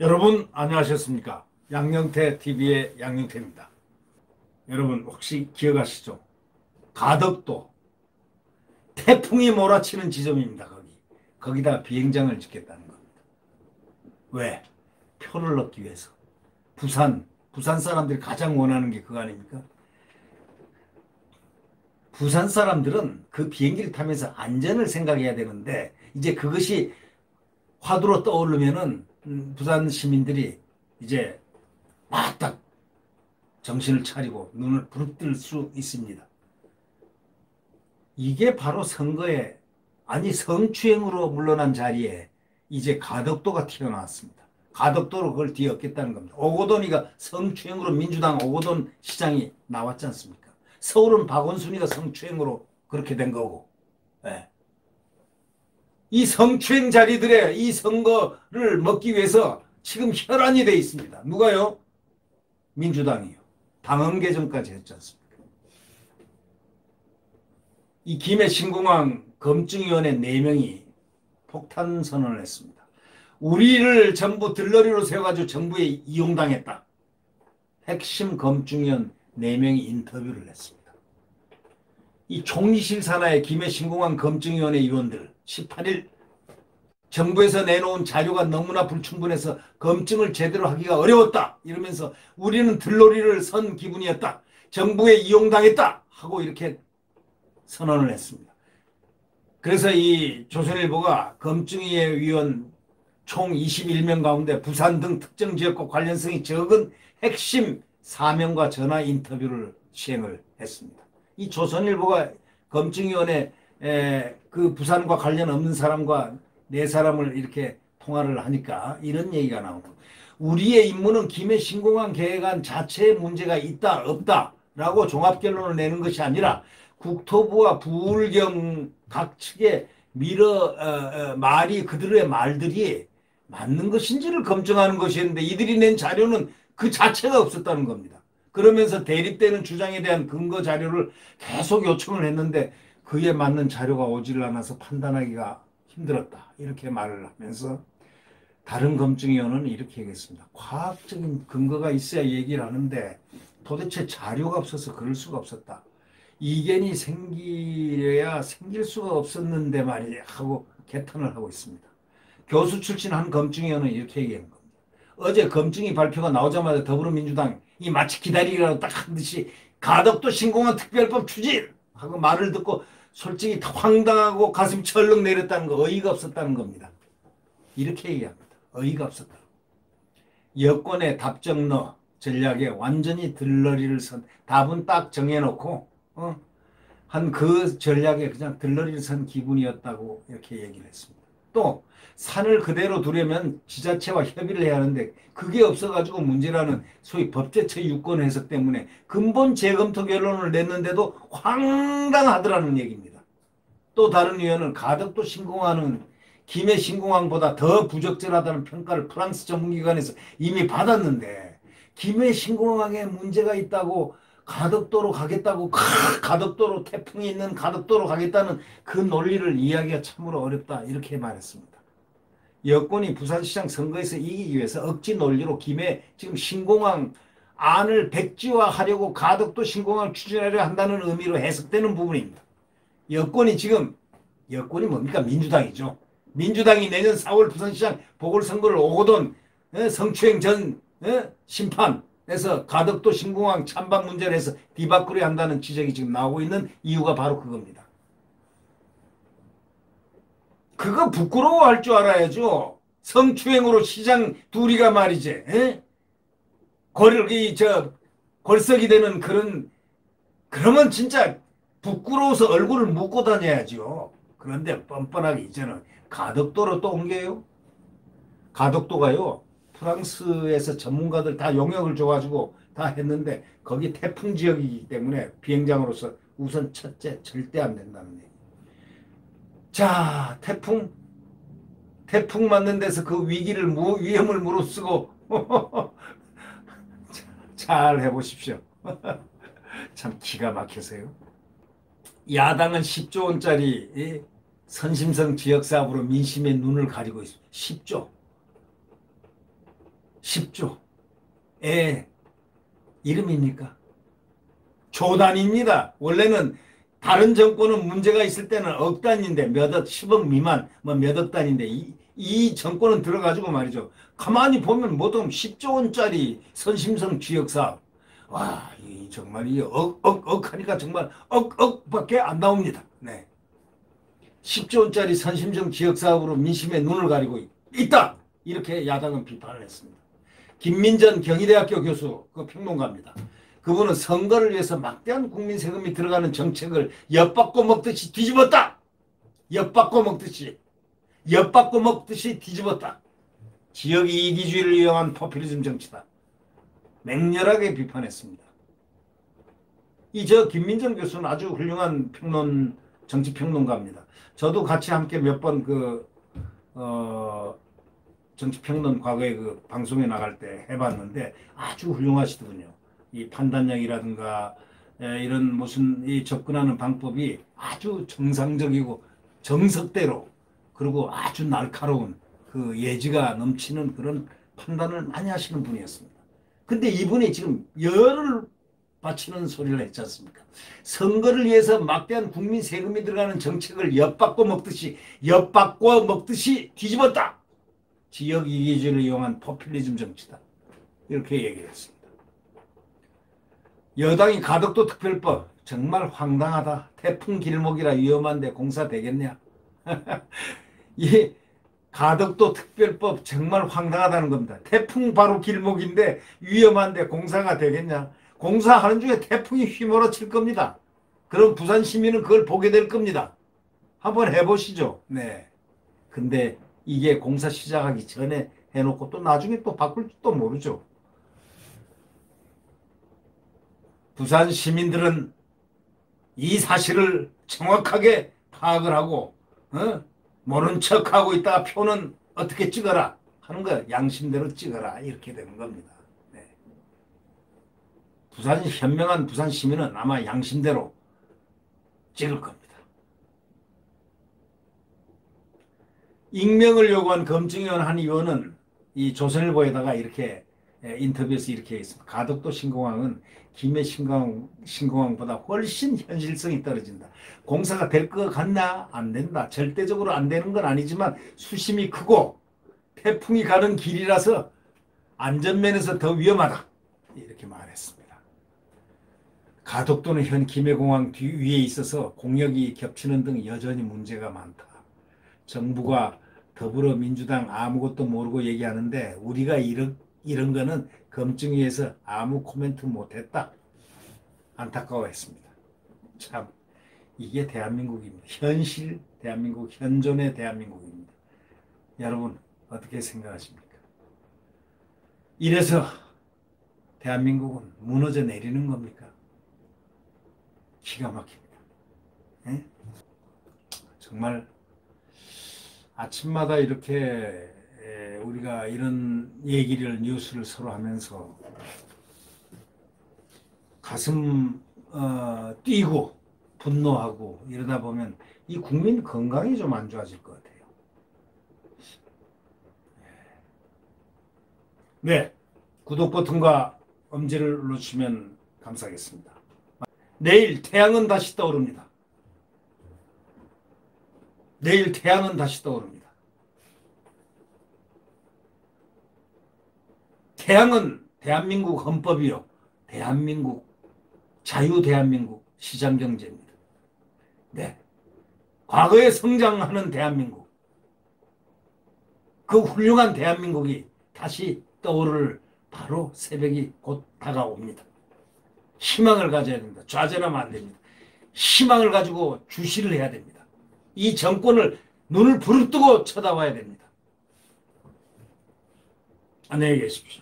여러분 안녕하셨습니까? 양영태 TV의 양영태입니다. 여러분 혹시 기억하시죠? 가덕도 태풍이 몰아치는 지점입니다. 거기다 비행장을 짓겠다는 겁니다. 왜? 표를 넣기 위해서. 부산 사람들이 가장 원하는 게 그거 아닙니까? 부산 사람들은 그 비행기를 타면서 안전을 생각해야 되는데 이제 그것이 화두로 떠오르면은 부산 시민들이 이제 딱 정신을 차리고 눈을 부릅뜰 수 있습니다. 이게 바로 선거에, 아니 성추행으로 물러난 자리에 이제 가덕도가 튀어나왔습니다. 가덕도로 그걸 뒤엎겠다는 겁니다. 오고돈이가 성추행으로 민주당 오고돈 시장이 나왔지 않습니까? 서울은 박원순이가 성추행으로 그렇게 된 거고. 예. 이 성추행 자리들의 이 선거를 먹기 위해서 지금 혈안이 돼 있습니다. 누가요? 민주당이요. 당헌 개정까지 했지 않습니까? 이 김해 신공항 검증위원회 4명이 폭탄 선언을 했습니다. 우리를 전부 들러리로 세워가지고 정부에 이용당했다. 핵심 검증위원 4명이 인터뷰를 했습니다. 이 총리실 산하의 김해 신공항 검증위원회 위원들 18일 정부에서 내놓은 자료가 너무나 불충분해서 검증을 제대로 하기가 어려웠다. 이러면서 우리는 들러리를 선 기분이었다. 정부에 이용당했다. 하고 이렇게 선언을 했습니다. 그래서 이 조선일보가 검증위의 위원 총 21명 가운데 부산 등 특정 지역과 관련성이 적은 핵심 4명과 전화 인터뷰를 시행을 했습니다. 이 조선일보가 검증위원회 그 부산과 관련 없는 사람과 4사람을 이렇게 통화를 하니까 이런 얘기가 나오고, 우리의 임무는 김해 신공항 계획안 자체에 문제가 있다 없다라고 종합결론을 내는 것이 아니라 국토부와 부울경 각 측의 말이, 그들의 말들이 맞는 것인지를 검증하는 것이었는데 이들이 낸 자료는 그 자체가 없었다는 겁니다. 그러면서 대립되는 주장에 대한 근거 자료를 계속 요청을 했는데 그에 맞는 자료가 오질 않아서 판단하기가 힘들었다. 이렇게 말을 하면서 다른 검증위원은 이렇게 얘기했습니다. 과학적인 근거가 있어야 얘기를 하는데 도대체 자료가 없어서 그럴 수가 없었다. 이견이 생기려야 생길 수가 없었는데 말이야 하고 개탄을 하고 있습니다. 교수 출신 한 검증위원은 이렇게 얘기한 겁니다. 어제 검증이 발표가 나오자마자 더불어민주당이 마치 기다리라고 딱 한 듯이 가덕도 신공항 특별법 추진 하고 말을 듣고 솔직히 황당하고 가슴이 철렁 내렸다는 거, 어이가 없었다는 겁니다. 이렇게 얘기합니다. 어이가 없었다. 여권의 답정너 전략에 완전히 들러리를 선, 답은 딱 정해놓고 한 그 전략에 그냥 들러리를 선 기분이었다고 이렇게 얘기를 했습니다. 또 산을 그대로 두려면 지자체와 협의를 해야 하는데 그게 없어가지고 문제라는 소위 법제처 유권 해석 때문에 근본 재검토 결론을 냈는데도 황당하더라는 얘기입니다. 또 다른 위원은 가덕도 신공항은 김해 신공항보다 더 부적절하다는 평가를 프랑스 전문기관에서 이미 받았는데 김해 신공항에 문제가 있다고 가덕도로 가겠다고, 가덕도로 태풍이 있는 가덕도로 가겠다는 그 논리를 이해하기가 참으로 어렵다. 이렇게 말했습니다. 여권이 부산시장 선거에서 이기기 위해서 억지 논리로 김해 지금 신공항 안을 백지화하려고 가덕도 신공항을 추진하려 한다는 의미로 해석되는 부분입니다. 여권이 지금, 여권이 뭡니까? 민주당이죠. 민주당이 내년 4월 부산시장 보궐선거를 오거돈 성추행 전 심판에서 가덕도 신공항 찬반 문제를 해서 뒤바꾸려 한다는 지적이 지금 나오고 있는 이유가 바로 그겁니다. 그거 부끄러워할 줄 알아야죠. 성추행으로 시장 둘이가 말이지. 골석이 되는 그러면 진짜 부끄러워서 얼굴을 묶고 다녀야죠. 그런데 뻔뻔하게 이제는 가덕도로 또 옮겨요. 가덕도가요, 프랑스에서 전문가들 다 용역을 줘가지고 다 했는데 거기 태풍 지역이기 때문에 비행장으로서 우선 첫째 절대 안 된다는 얘기. 자, 태풍 맞는 데서 그 위험을 무릅쓰고 잘 해보십시오. 참 기가 막혀서요. 야당은 10조 원짜리 선심성 지역사업으로 민심의 눈을 가리고 있습니다. 10조. 10조의 이름입니까? 조단입니다. 원래는 다른 정권은 문제가 있을 때는 억 단위인데 몇억, 10억 미만, 뭐 몇억 단위인데 이 정권은 들어가지고 말이죠. 가만히 보면 보통 10조 원짜리 선심성 지역사업. 와, 이 정말 이 억 하니까 정말 억밖에 안 나옵니다. 네. 10조 원짜리 선심성 지역사업으로 민심의 눈을 가리고 있다. 이렇게 야당은 비판을 했습니다. 김민전 경희대학교 교수, 그 평론가입니다. 그분은 선거를 위해서 막대한 국민 세금이 들어가는 정책을 엿받고 먹듯이 뒤집었다. 엿받고 먹듯이 뒤집었다. 지역 이기주의를 이용한 포퓰리즘 정치다. 맹렬하게 비판했습니다. 김민정 교수는 아주 훌륭한 정치평론가입니다. 저도 같이 함께 몇 번 정치평론 과거에 그 방송에 나갈 때 해봤는데 아주 훌륭하시더군요. 이 판단력이라든가 이런 무슨 이 접근하는 방법이 아주 정상적이고 정석대로 그리고 아주 날카로운 그 예지가 넘치는 그런 판단을 많이 하시는 분이었습니다. 근데 이분이 지금 열을 바치는 소리를 했지 않습니까? 선거를 위해서 막대한 국민 세금이 들어가는 정책을 엿받고 먹듯이 뒤집었다. 지역 이기주의를 이용한 포퓰리즘 정치다. 이렇게 얘기를 했습니다. 여당이 가덕도 특별법 정말 황당하다. 태풍 길목이라 위험한데 공사 되겠냐? 이 가덕도 특별법 정말 황당하다는 겁니다. 태풍 바로 길목인데 위험한데 공사가 되겠냐? 공사하는 중에 태풍이 휘몰아칠 겁니다. 그럼 부산 시민은 그걸 보게 될 겁니다. 한번 해보시죠. 네. 근데 이게 공사 시작하기 전에 해놓고 또 나중에 또 바꿀지도 모르죠. 부산 시민들은 이 사실을 정확하게 파악을 하고 모른 척하고 있다가 표는 어떻게 찍어라 하는 거 양심대로 찍어라 이렇게 되는 겁니다. 네. 현명한 부산 시민은 아마 양심대로 찍을 겁니다. 익명을 요구한 검증위원 한 의원은 이 조선일보에다가 이렇게 인터뷰에서 이렇게 했습니다. 가덕도 신공항은 김해 신공항보다 훨씬 현실성이 떨어진다. 공사가 될 것 같나? 안 된다. 절대적으로 안 되는 건 아니지만 수심이 크고 태풍이 가는 길이라서 안전면에서 더 위험하다. 이렇게 말했습니다. 가덕도는 현 김해공항 위에 있어서 공역이 겹치는 등 여전히 문제가 많다. 정부가 더불어민주당 아무것도 모르고 얘기하는데 우리가 이런 거는 검증위에서 아무 코멘트 못했다. 안타까워했습니다. 참 이게 대한민국입니다. 현실 대한민국, 현존의 대한민국입니다. 여러분 어떻게 생각하십니까? 이래서 대한민국은 무너져 내리는 겁니까? 기가 막힙니다. 에? 정말 아침마다 이렇게 우리가 이런 뉴스를 서로 하면서 가슴 뛰고 분노하고 이러다 보면 이 국민 건강이 좀 안 좋아질 것 같아요. 네, 구독 버튼과 엄지를 눌러주시면 감사하겠습니다. 내일 태양은 다시 떠오릅니다. 내일 태양은 다시 떠오릅니다. 태양은 대한민국 헌법이요. 대한민국, 자유대한민국 시장경제입니다. 네. 과거에 성장하는 대한민국. 그 훌륭한 대한민국이 다시 떠오를 바로 새벽이 곧 다가옵니다. 희망을 가져야 됩니다. 좌절하면 안 됩니다. 희망을 가지고 주시를 해야 됩니다. 이 정권을 눈을 부릅뜨고 쳐다봐야 됩니다. 안녕히 계십시오.